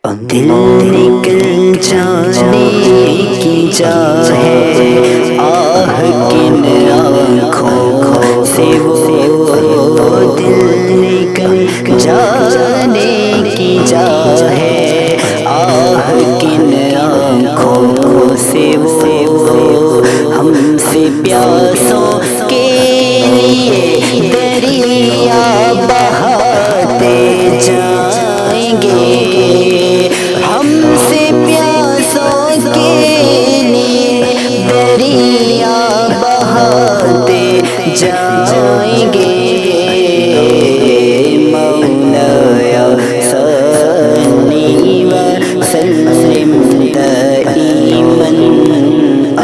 دل نکل جانے کی چاہے آہ کن آنکھوں سے وہ دل نکل جانے کی چاہے آہ کن آنکھوں سے وہ ہم سے پیاسوں کے لیے دریا بہاتے جائیں گے، ہم سے پیاسوں کے لیے دریا بہاتے جائیں گے۔ مولایا صلی وسلم دائما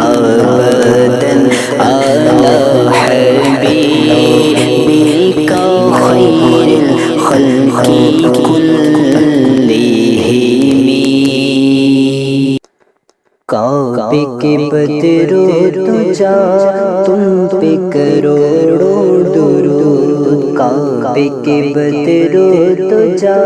ابدا علی حبیبک خیر الخلق کلہم۔ کعبے کے بدرو تجا تم پہ کروڑوں درود، کعبے کے بدرو تجا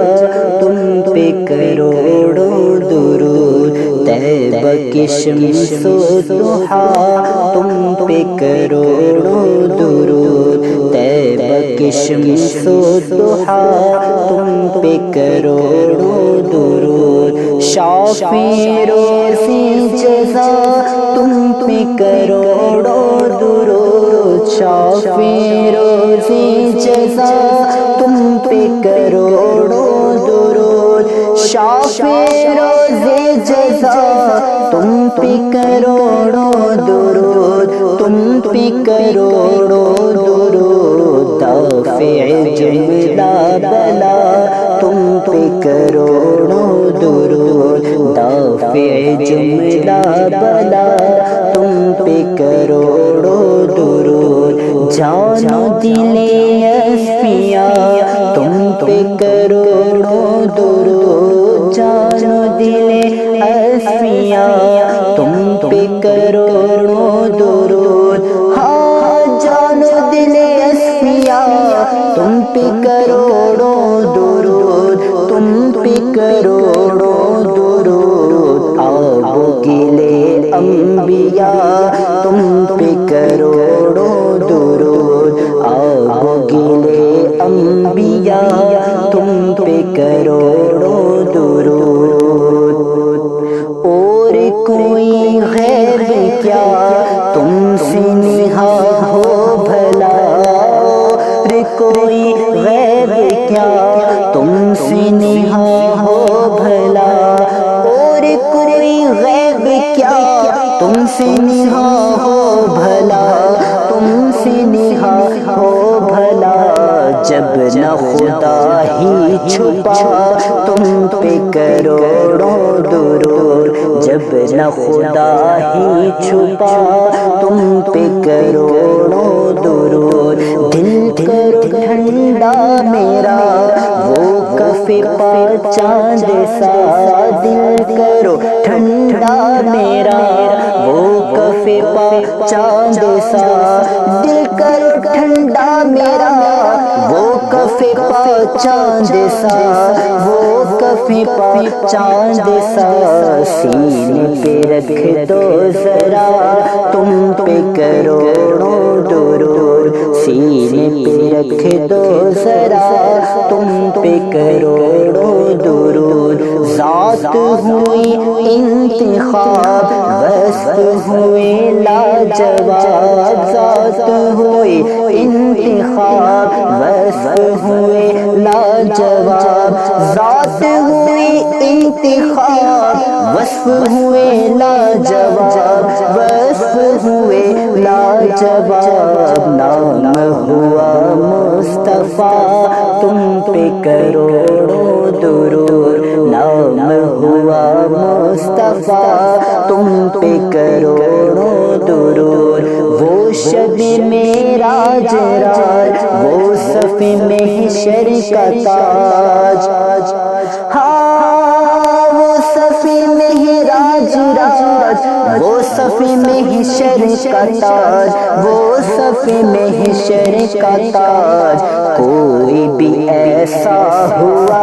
تم پہ کروڑوں درود، طیبہ کی شمس و ضحیٰ تم پہ کروڑوں درود، طیبہ کی شمس و ضحیٰ تم پہ کروڑوں درود، شافی روزی جزا تم پہ کروڑوں درود، شافی روزی جزا تم پہ کروڑوں درود، شافی روزی جزا تم پہ کروڑوں درود، تم پہ کروڑوں درود، دافع جملہ بلا تم پہ کروڑوں درود، دافع جملہ بلا تم پہ کروڑوں درود، جان و دل اصفیاء تم پہ کروڑوں درود، جان و دل اصفیاء تم پہ کروڑوں درود، ہاں جان و دل اصفیاء تم پہ کروڑوں درود، تم پہ کروڑوں درود، آب گلے انبیاء تم پہ کروڑوں درود، آب گلے انبیاء تم پہ کروڑوں درود، اور کوئی غیر کیا تم سے نہاں ہو بھلا، اور کوئی غیر کیا تم سے نہاں ہو بھلا، اور کوئی غیب کیا تم سے نہاں ہو بھلا، تم سے نہاں ہو بھلا، جب نہ خدا ہی چھپا تم پہ کروڑوں درود، جب نہ خدا ہی چھپا تم پہ کروڑوں درود، دل کرو ٹھنڈا میرا وہ کف پا چاند سا، دل کرو ٹھنڈا میرا وہ کف پا چاند سا، دل کرو ٹھنڈا میرا وہ کف پا چاند سا، وہ کف پا چاند سا، سینے پہ رکھ دو ذرا تم پہ کروڑوں درود، سینے پہ رکھ دو ذرا تم پہ کروڑوں درود، ذات ہوئی انتخاب وصف ہوئے لاجواب، ذات ہوئی انتخاب وصف ہوئے لاجواب، ذات ہوئی انتخاب وصف ہوئے لاجواب، وصف ہوئے لاجواب، نام ہوا مصطفیٰ تم پہ کروڑوں درود، نام ہوا مصطفیٰ تم پہ کروڑوں درود، وہ شب معراج راج وہ صف محشر کا تاج، ہاں وہ صف معراج راج وہ صف محشر کا تاج، وہ صف محشر کا تاج، کوئی بھی ایسا ہوا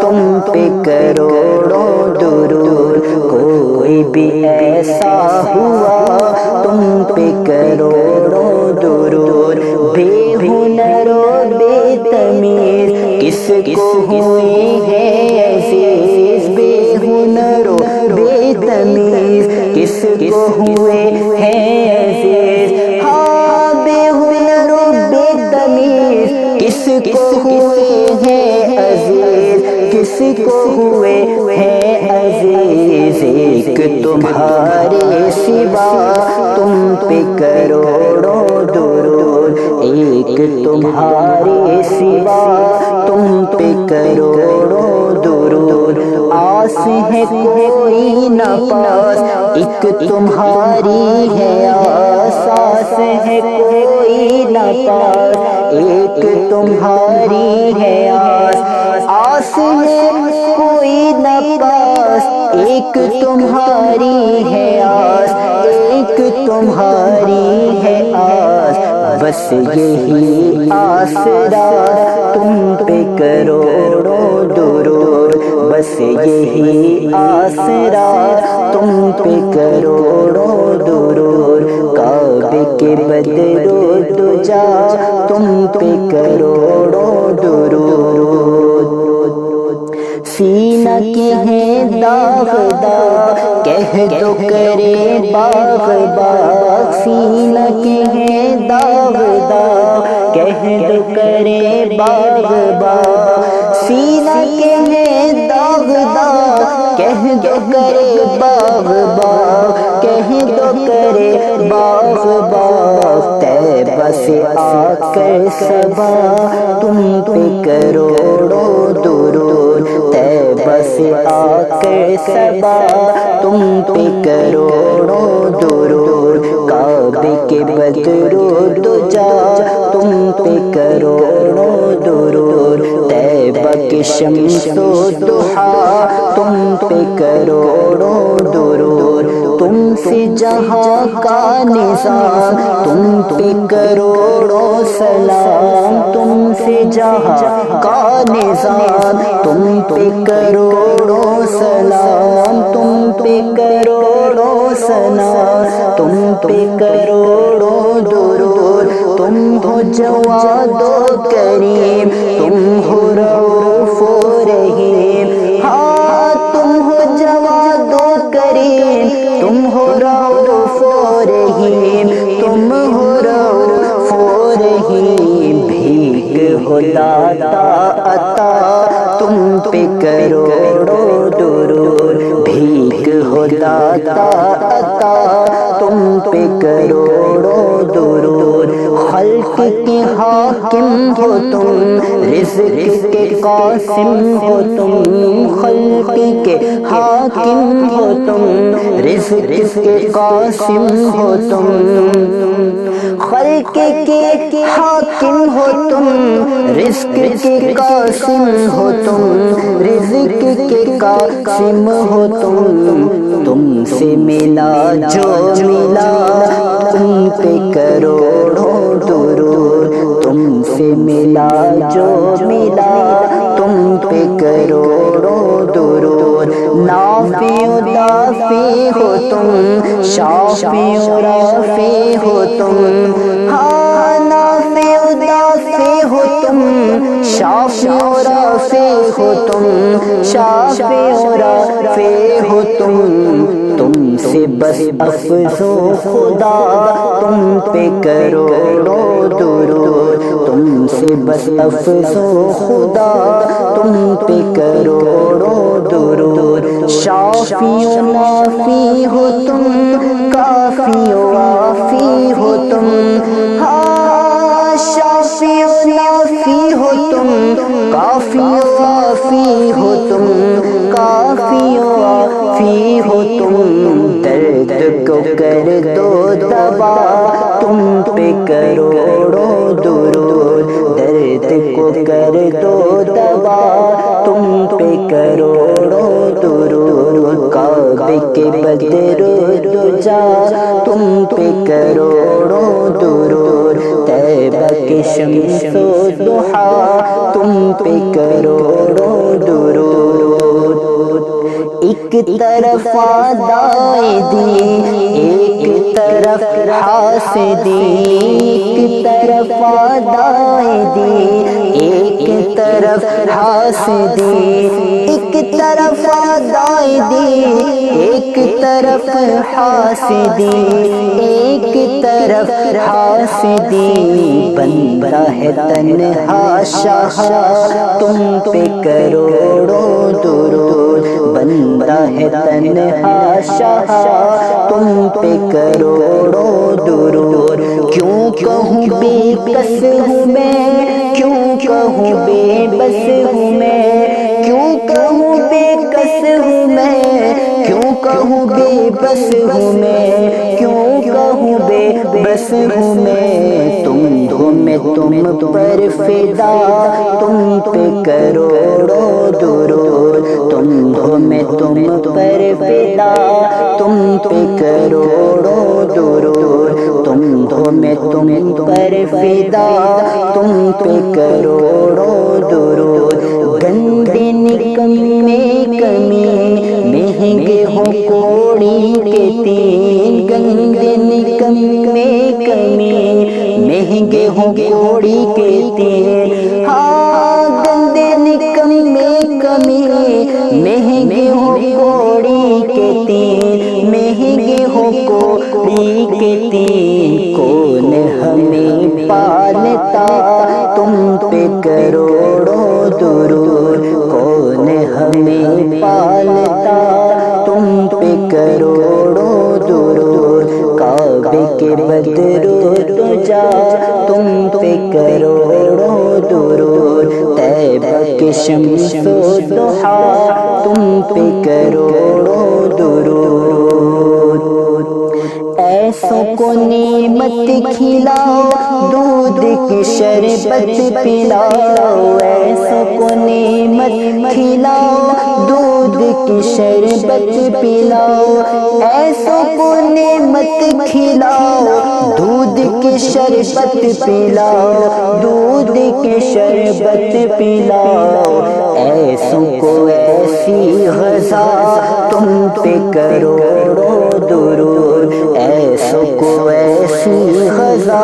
تم پہ کروڑوں درود، کوئی بھی ایسا ہوا تم پہ کروڑوں درود، بے ہنر و بے تمیز کس کو ہوئے ہیں عزیز، بے ہنر و بے تمیز کس کو ہوئے ہیں عزیز، ہاں بے ہنر و بے تمیز کس کو ہوئے ہیں عزیز، کس کو ہوئے ہیں عزیز، ایک تمہارے سوا تم پہ کروڑوں درود، ایک تمہارے سوا تم پہ کروڑوں درود، آس ہے کوئی نہ پاس ایک تمہاری ہے آس، آس ہے کوئی نہ پاس ایک تمہاری ہے آس، آس ہے کوئی نہ پاس ایک تمہاری ہے آس، ایک تمہاری ہے آس، بس یہی آسرا تم پہ کروڑوں درود، بس یہی آسرا تم پہ کروڑوں درود، کعبے کے بدر و دجا تم پہ کروڑوں درود، سینہ کے ہیں داغ داغ کہہ دو کرے باغ باغ، سینہ کے ہیں داغ داغ کہہ دو کرے باغ باغ، سینہ کے ہیں داغ داغ کہہ دو کرے باغ باغ، کہہ دو کرے باغ باغ، طیبہ سے آ کر صبا تم پہ کروڑوں درود، طیبہ سے آ کر صبا تم پہ کروڑوں درود، کعبے کے بدر و دجا تم پہ کروڑوں درود، طیبہ کے شمس و ضحیٰ تم پہ کروڑوں درود، تم سے جہاں کا نظام تم پہ کروڑوں سلام، تم سے جہاں کا نظام تم پہ کروڑوں سلام، تم پہ کروڑوں سلام، تم پہ کروڑوں درود، تم ہو جواد و کریم، تم ہو رؤوف و رحیم، ہاں تم ہو جواد و کریم، تم ہو رؤوف و رحیم، تم ہو رؤوف و رحیم، بھیک ہو داتا عطا تم پہ کروڑوں درود، بھیک ہو داتا عطا تم پہ کروڑوں درود، خلق کے حاکم ہو تم، رزق کے قاسم ہو تم، خلق کے حاکم ہو تم، رزق کے قاسم ہو تم، خلق کے حاکم ہو تم، رزق کے قاسم ہو تم، رزق کے قاسم ہو تم، تم سے ملا جو ملا تم پہ کروڑوں درود، تم سے ملا جو ملا تم پہ کروڑوں درود، نافع و دافع ہو تم، شافع و رافع ہو تم، ہاں نافع و دافع ہو تم، شافع و رافع ہو تم، شافع و رافع ہو تم، تم سے بس افزو خدا تم پہ کروڑوں درود، تم سے بس افزو خدا تم پہ کروڑوں درود، شافی و نافی ہو تم، کافی و وافی ہو تم، ہاں شافی و نافی ہو تم، کافی و وافی ہو تم، کافی و وافی ہو تم، درد کو کر دو دوا تم پہ کروڑوں درود، درد کو کر دو دوا تم پہ کروڑوں درود، کعبے کے بدر دجا تم پہ کروڑوں درود، طیبہ کے شمس و ضحا تم پہ کروڑوں درود۔ ایک طرف دائدی ایک طرف حاسدی، ایک طرف دائدی ایک طرف حاسدی، ایک طرف دائدی ایک طرف حاسدی، ایک طرف حاسدی، بنتا ہے تنہا شاہ تم پہ کروڑوں درود، بنتا ہے تنہا شاہ تم پہ کروڑوں درود۔ کیوں کہوں بے کس ہوں میں، کیوں کہوں بے بس ہوں میں، کیوں کہوں بے کس ہوں میں، کیوں کہوں بے بس ہوں میں، کیوں کہوں بے بس ہوں میں، تم ہو میں تم پر فدا تم پہ کروڑوں درود، تم ہو میں تم پر فدا تم پہ کروڑوں درود، تم ہو میں تم پر فدا تم پہ کروڑوں درود۔ گندے نکمے کمی مہنگے ہوں کوڑی کے تین، گندے نکمے کمی مہنگے ہوں کوڑی کے تین، ہاں گندے نکمے کمی مہنگے ہوں کوڑی کے تین، مہنگے ہوں کوڑی کے تین، کون ہمیں پالتا تم پہ کروڑوں درود، کون ہمیں پالتا تم پہ کروڑوں درود، کعبے کے بدر دجا تم پہ کروڑوں درود، طیبہ کے شمس و ضحا تم پہ کروڑوں درود۔ ایسوں کو نعمت کھلاؤ دودھ کی شربت پلاؤ، ایسوں کو نعمت کھلاؤ دودھ کی شربت پلاؤ، ایسوں کو نعمت کھلاؤ دودھ کی شربت پلاؤ، دودھ کی شربت پلاؤ، ایسوں کو ایسی غذا تم پہ کروڑوں درود، ایسوں کو ایسی غذا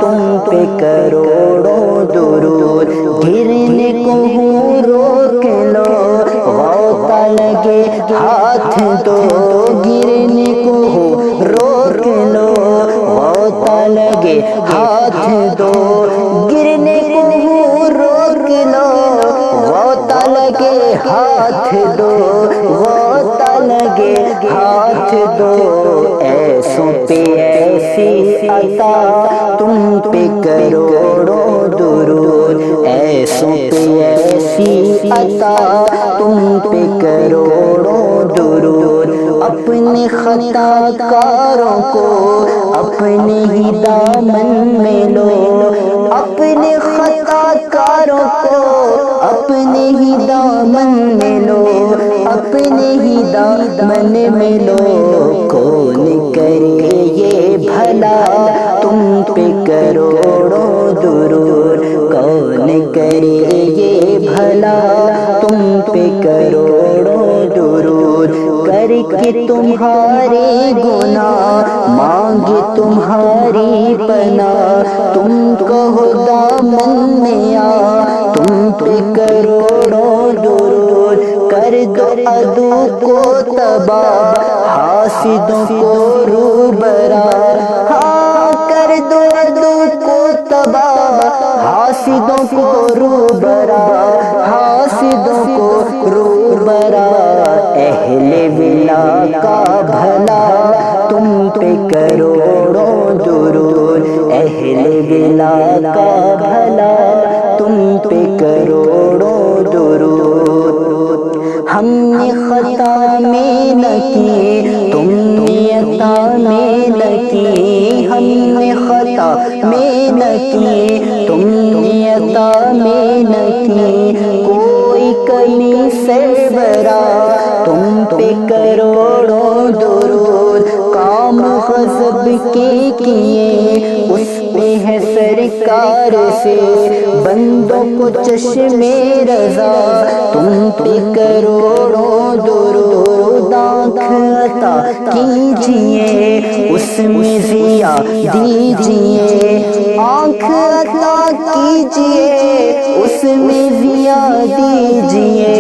تم پہ کروڑوں درود۔ گرنے کو ہوں روک لو غوطہ لگے ہاتھ دو، گرنے کو ہوں روک لو غوطہ لگے ہاتھ دو، گرنے کو ہوں روک لو غوطہ لگے ہاتھ دو، غوطہ لگے ہاتھ دو، ایسوں پہ ایسی عطا تم پہ کروڑوں درود، ایسوں پہ ایسی عطا تم پہ کروڑوں درود۔ اپنے خطا کاروں کو اپنے ہی دامن میں لو، اپنے خطا کاروں کو اپنے ہی دامن میں لو، اپنے ہی دامن میں لو، کون کرے یہ بھلا تم پہ کروڑوں درود، کون کرے یہ بھلا تم پہ کروڑوں درود۔ کر کے تمہارے گناہ مانگے تمہاری پناہ، تم کہو دامن میں آ تم پہ کروڑوں درود، کر دو عدو کو تباہ حاسدوں کو روبرا، ہاں کر دو عدو کو تباہ حاسدوں کو روبرا، حاسدوں کو روبرا، اہل ولا کا بھلا تم پہ کروڑوں درود، اہل ولا کا بھلا تم پہ کروڑوں درود۔ ہم نے خطا میں نہ کی تم نے عطا میں نہ کی، ہم نے خطا میں نہ کی تم نے عطا میں نہ کی، کوئی کمی سے برا تم پہ کروڑوں غضب کے کیے اس پہ ہے سرکار سے، بندوں کو چشم رضا تم پہ کروڑوں درود آنکھ عطا کیجئے اس میں ضیا دیجئے، آنکھ عطا کیجئے اس میں ضیا دیجئے،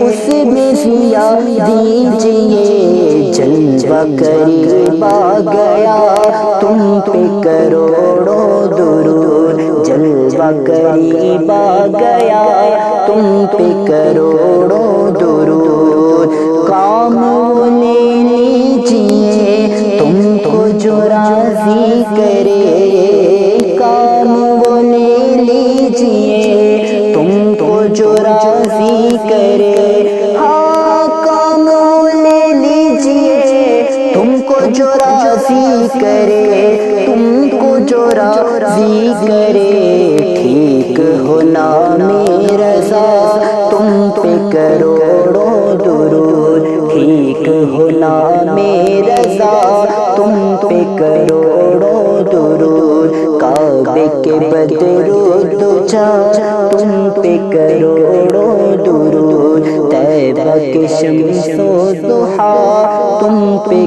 اس میں ضیا دیجئے، جلوہ قریب آ گیا تم پہ کروڑوں درود، جلوہ قریب آ گیا تم پہ کروڑوں درود، کام وہ لے لیجئے تم کو جو راضی کرے، کام وہ لے لیجئے تم کو جو راضی کرے، ہاں کام وہ لے لیجئے تم کو جو راضی کرے، تم کو جو راضی کرے، ٹھیک ہو نام رضا تم پہ کروڑوں درود، ٹھیک ہو نام رضا تم پہ کروڑوں درود، کعبے کے بدرود جا تم پہ کروڑوں درود، طیبہ کے شمس و ضحیٰ تم پہ